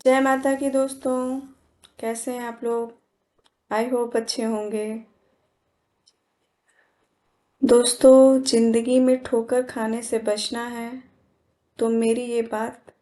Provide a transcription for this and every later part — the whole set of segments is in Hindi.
जय माता की दोस्तों। कैसे हैं आप लोग? आई होप अच्छे होंगे। दोस्तों, जिंदगी में ठोकर खाने से बचना है तो मेरी ये बात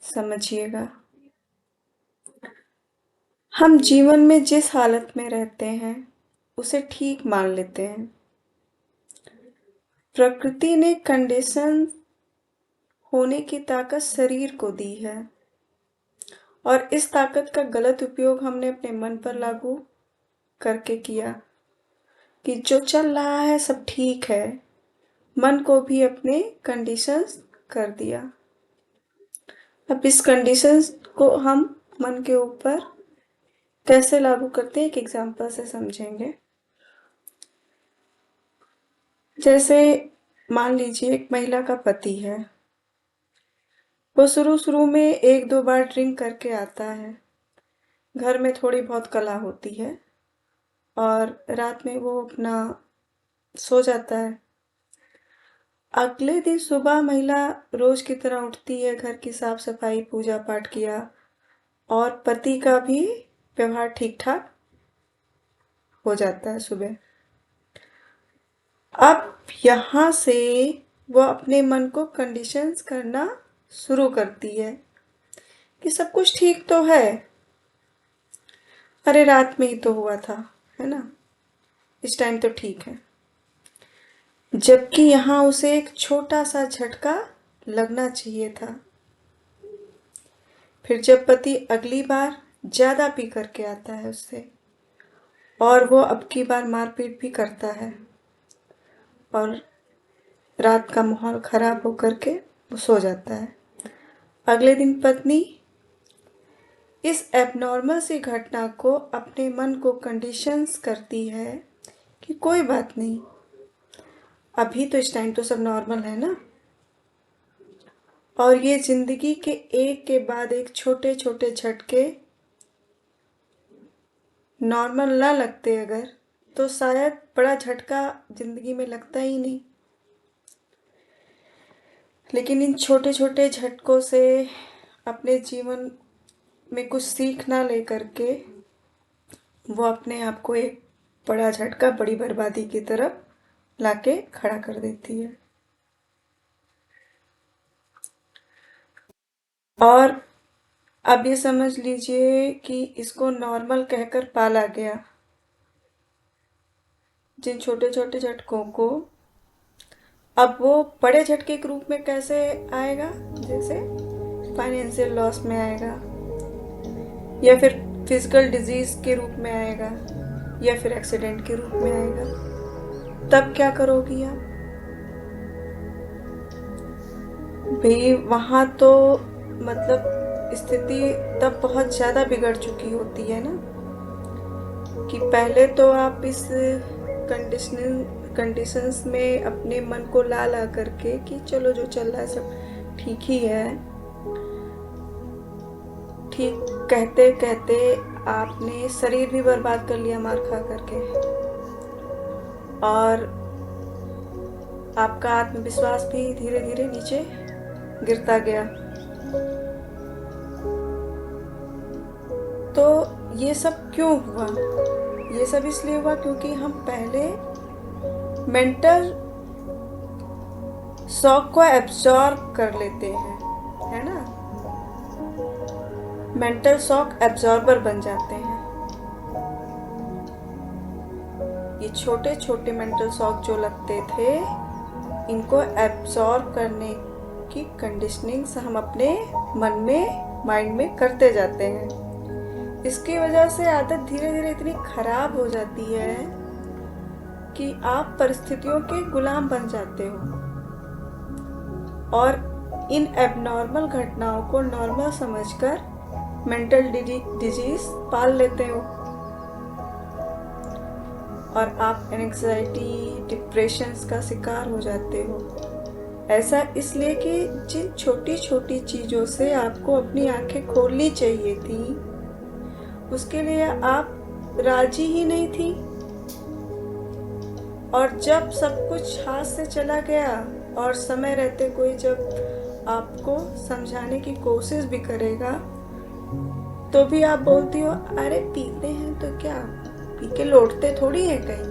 समझिएगा। हम जीवन में जिस हालत में रहते हैं उसे ठीक मान लेते हैं। प्रकृति ने कंडीशन होने की ताकत शरीर को दी है और इस ताकत का गलत उपयोग हमने अपने मन पर लागू करके किया कि जो चल रहा है सब ठीक है। मन को भी अपने कंडीशंस कर दिया। अब इस कंडीशंस को हम मन के ऊपर कैसे लागू करते हैं एक एग्जांपल से समझेंगे। जैसे मान लीजिए एक महिला का पति है। वो शुरू शुरू में एक दो बार ड्रिंक करके आता है। घर में थोड़ी बहुत कला होती है और रात में वो अपना सो जाता है। अगले दिन सुबह महिला रोज की तरह उठती है, घर की साफ सफाई पूजा पाठ किया और पति का भी व्यवहार ठीक ठाक हो जाता है सुबह। अब यहाँ से वो अपने मन को कंडीशंस करना शुरू करती है कि सब कुछ ठीक तो है। अरे रात में ही तो हुआ था, है ना, इस टाइम तो ठीक है। जबकि यहाँ उसे एक छोटा सा झटका लगना चाहिए था। फिर जब पति अगली बार ज्यादा पी करके आता है उससे और वो अब की बार मारपीट भी करता है और रात का माहौल खराब होकर के वो सो जाता है। अगले दिन पत्नी इस एबनॉर्मल सी घटना को अपने मन को कंडीशंस करती है कि कोई बात नहीं, अभी तो इस टाइम तो सब नॉर्मल है ना। और ये जिंदगी के एक के बाद एक छोटे छोटे झटके नॉर्मल ना लगते अगर, तो शायद बड़ा झटका जिंदगी में लगता ही नहीं। लेकिन इन छोटे छोटे झटकों से अपने जीवन में कुछ सीख ना ले करके वो अपने आप को एक बड़ा झटका, बड़ी बर्बादी की तरफ लाके खड़ा कर देती है। और अब ये समझ लीजिए कि इसको नॉर्मल कहकर पाला गया। जिन छोटे छोटे झटकों को अब वो बड़े झटके के रूप में कैसे आएगा, जैसे फाइनेंशियल लॉस में आएगा या फिर फिजिकल डिजीज के रूप में आएगा या फिर एक्सीडेंट के रूप में आएगा। तब क्या करोगी आप? भाई वहां तो मतलब स्थिति तब बहुत ज्यादा बिगड़ चुकी होती है ना, कि पहले तो आप इस कंडीशंस में अपने मन को ला ला करके कि चलो जो चल रहा है सब ठीक ही है, ठीक कहते कहते आपने शरीर भी बर्बाद कर लिया मार खा करके और आपका आत्मविश्वास भी धीरे धीरे नीचे गिरता गया। तो ये सब क्यों हुआ? ये सब इसलिए हुआ क्योंकि हम पहले मेंटल शॉक को एब्जॉर्ब कर लेते हैं, है ना। मेंटल शॉक एब्जॉर्बर बन जाते हैं। ये छोटे छोटे मेंटल शॉक जो लगते थे, इनको एब्जॉर्ब करने की कंडीशनिंग हम अपने मन में, माइंड में करते जाते हैं। इसकी वजह से आदत धीरे धीरे इतनी खराब हो जाती है कि आप परिस्थितियों के गुलाम बन जाते हो और इन एबनॉर्मल घटनाओं को नॉर्मल समझकर मेंटल डिजीज पाल लेते हो और आप एंग्जाइटी, डिप्रेशन का शिकार हो जाते हो। ऐसा इसलिए कि जिन छोटी छोटी चीजों से आपको अपनी आंखें खोलनी चाहिए थी, उसके लिए आप राजी ही नहीं थी। और जब सब कुछ हाथ से चला गया और समय रहते कोई जब आपको समझाने की कोशिश भी करेगा, तो भी आप बोलती हो अरे पीते हैं तो क्या, पी के लौटते थोड़ी है कहीं।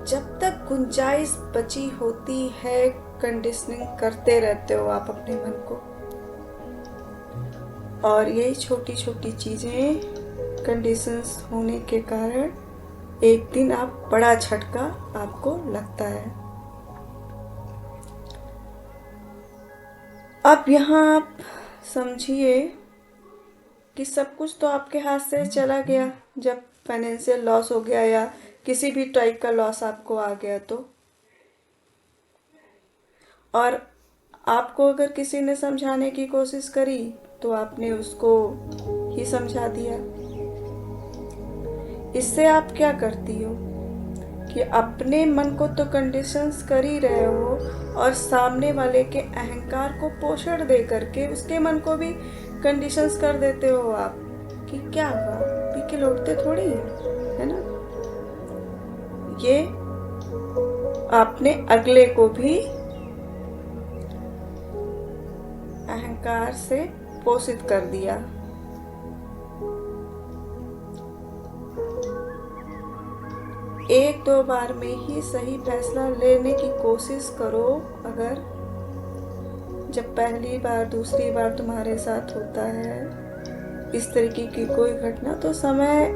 जब तक गुंजाइश बची होती है कंडीशनिंग करते रहते हो आप अपने मन को, और यही छोटी छोटी चीजें कंडीशंस होने के कारण एक दिन आप बड़ा झटका आपको लगता है। अब यहाँ आप समझिए कि सब कुछ तो आपके हाथ से चला गया, जब फाइनेंशियल लॉस हो गया या किसी भी टाइप का लॉस आपको आ गया तो, और आपको अगर किसी ने समझाने की कोशिश करी तो आपने उसको ही समझा दिया। इससे आप क्या करती हो कि अपने मन को तो कंडीशंस कर ही रहे हो, और सामने वाले के अहंकार को पोषण दे करके उसके मन को भी कंडीशंस कर देते हो आप कि क्या हुआ, पी के लौटते थोड़ी है ना। ये आपने अगले को भी अहंकार से पोषित कर दिया। एक दो बार में ही सही फैसला लेने की कोशिश करो। अगर जब पहली बार दूसरी बार तुम्हारे साथ होता है इस तरीके की कोई घटना, तो समय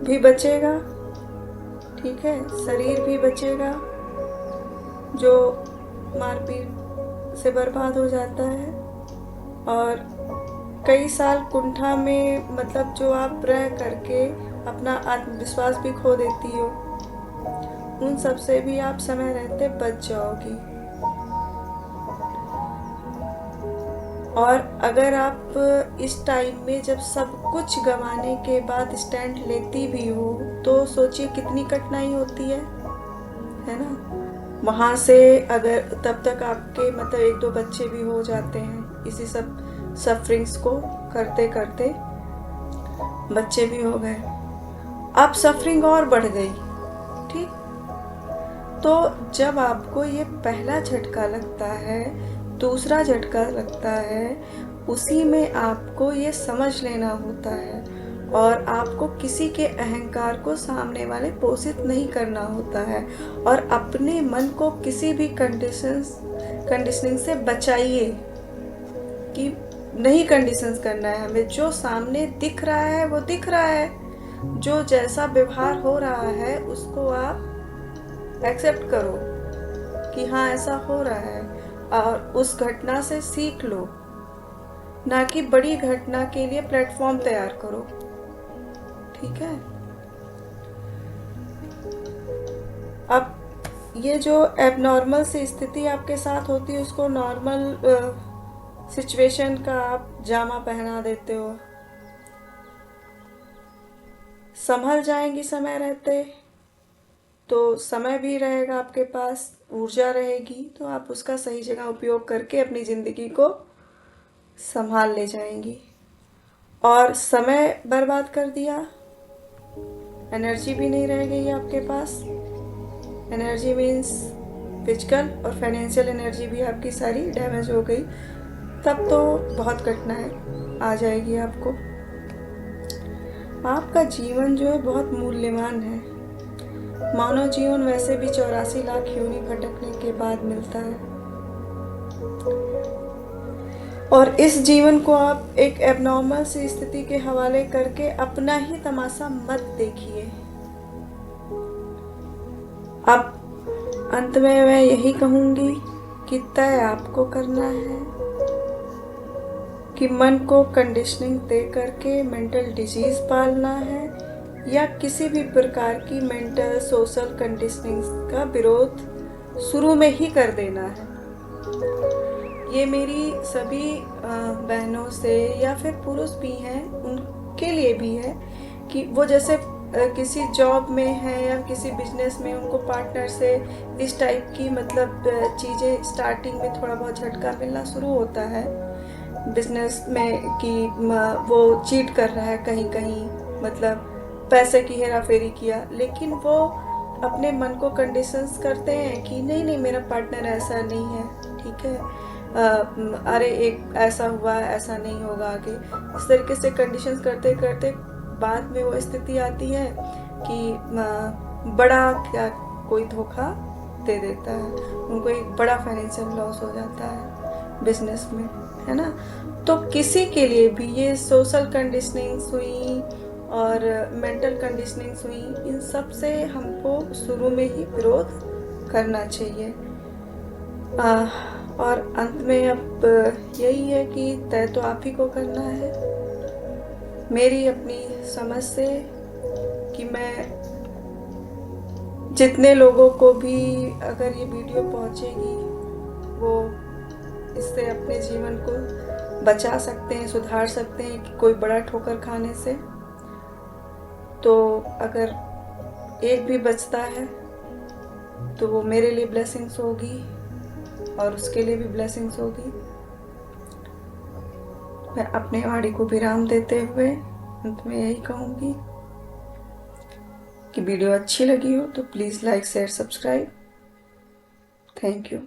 भी बचेगा, ठीक है, शरीर भी बचेगा जो मारपीट से बर्बाद हो जाता है, और कई साल कुंठा में मतलब जो आप रह करके अपना आत्मविश्वास भी खो देती हो, उन सब से भी आप समय रहते बच जाओगी। और अगर आप इस टाइम में जब सब कुछ गंवाने के बाद स्टैंड लेती भी हो तो सोचिए कितनी कठिनाई होती है ना। वहाँ से अगर तब तक आपके मतलब एक दो बच्चे भी हो जाते हैं, इसी सब सफरिंग्स को करते करते बच्चे भी हो गए, अब सफरिंग और बढ़ गई, ठीक। तो जब आपको ये पहला झटका लगता है, दूसरा झटका लगता है, उसी में आपको ये समझ लेना होता है, और आपको किसी के अहंकार को सामने वाले पोषित नहीं करना होता है, और अपने मन को किसी भी कंडीशनिंग से बचाइए कि नहीं कंडीशंस करना है हमें। जो सामने दिख रहा है वो दिख रहा है, जो जैसा व्यवहार हो रहा है उसको आप एक्सेप्ट करो कि हाँ ऐसा हो रहा है, और उस घटना से सीख लो, ना कि बड़ी घटना के लिए प्लेटफॉर्म तैयार करो, ठीक है। अब ये जो एबनॉर्मल सी स्थिति आपके साथ होती है उसको नॉर्मल सिचुएशन का आप जामा पहना देते हो। संभल जाएंगी समय रहते तो समय भी रहेगा आपके पास, ऊर्जा रहेगी, तो आप उसका सही जगह उपयोग करके अपनी ज़िंदगी को संभाल ले जाएंगी। और समय बर्बाद कर दिया, एनर्जी भी नहीं रह गई आपके पास। एनर्जी मीन्स फिजिकल और फाइनेंशियल एनर्जी भी आपकी सारी डैमेज हो गई, तब तो बहुत कठिनाई आ जाएगी आपको। आपका जीवन जो है बहुत मूल्यवान है। मानव जीवन वैसे भी 84 लाख योनि भटकने के बाद मिलता है, और इस जीवन को आप एक एबनॉर्मल सी स्थिति के हवाले करके अपना ही तमाशा मत देखिए। अब अंत में मैं यही कहूँगी कि तय आपको करना है कि मन को कंडीशनिंग दे करके मेंटल डिजीज पालना है, या किसी भी प्रकार की मेंटल सोशल कंडीशनिंग का विरोध शुरू में ही कर देना है। ये मेरी सभी बहनों से या फिर पुरुष भी हैं उनके लिए भी है कि वो जैसे किसी जॉब में है या किसी बिजनेस में, उनको पार्टनर से इस टाइप की मतलब चीज़ें स्टार्टिंग में थोड़ा बहुत झटका मिलना शुरू होता है बिजनेस में कि वो चीट कर रहा है कहीं कहीं, मतलब पैसे की हेरा फेरी किया, लेकिन वो अपने मन को कंडीशंस करते हैं कि नहीं नहीं मेरा पार्टनर ऐसा नहीं है, ठीक है, अरे एक ऐसा हुआ ऐसा नहीं होगा आगे, इस तरीके से कंडीशंस करते करते बाद में वो स्थिति आती है कि बड़ा क्या कोई धोखा दे देता है, उनको एक बड़ा फाइनेंशियल लॉस हो जाता है बिजनेस में, है ना। तो किसी के लिए भी ये सोशल कंडीशनिंग्स हुई और मेंटल कंडीशनिंग्स हुई, इन सब से हमको शुरू में ही विरोध करना चाहिए। और अंत में अब यही है कि तय तो आप ही को करना है। मेरी अपनी समझ से कि मैं जितने लोगों को भी अगर ये वीडियो पहुंचेगी वो इससे अपने जीवन को बचा सकते हैं, सुधार सकते हैं कि कोई बड़ा ठोकर खाने से। तो अगर एक भी बचता है तो वो मेरे लिए ब्लेसिंग्स होगी और उसके लिए भी ब्लेसिंग्स होगी। मैं अपने वाणी को विराम देते हुए अंत में यही कहूँगी कि वीडियो अच्छी लगी हो तो please like share subscribe. Thank you.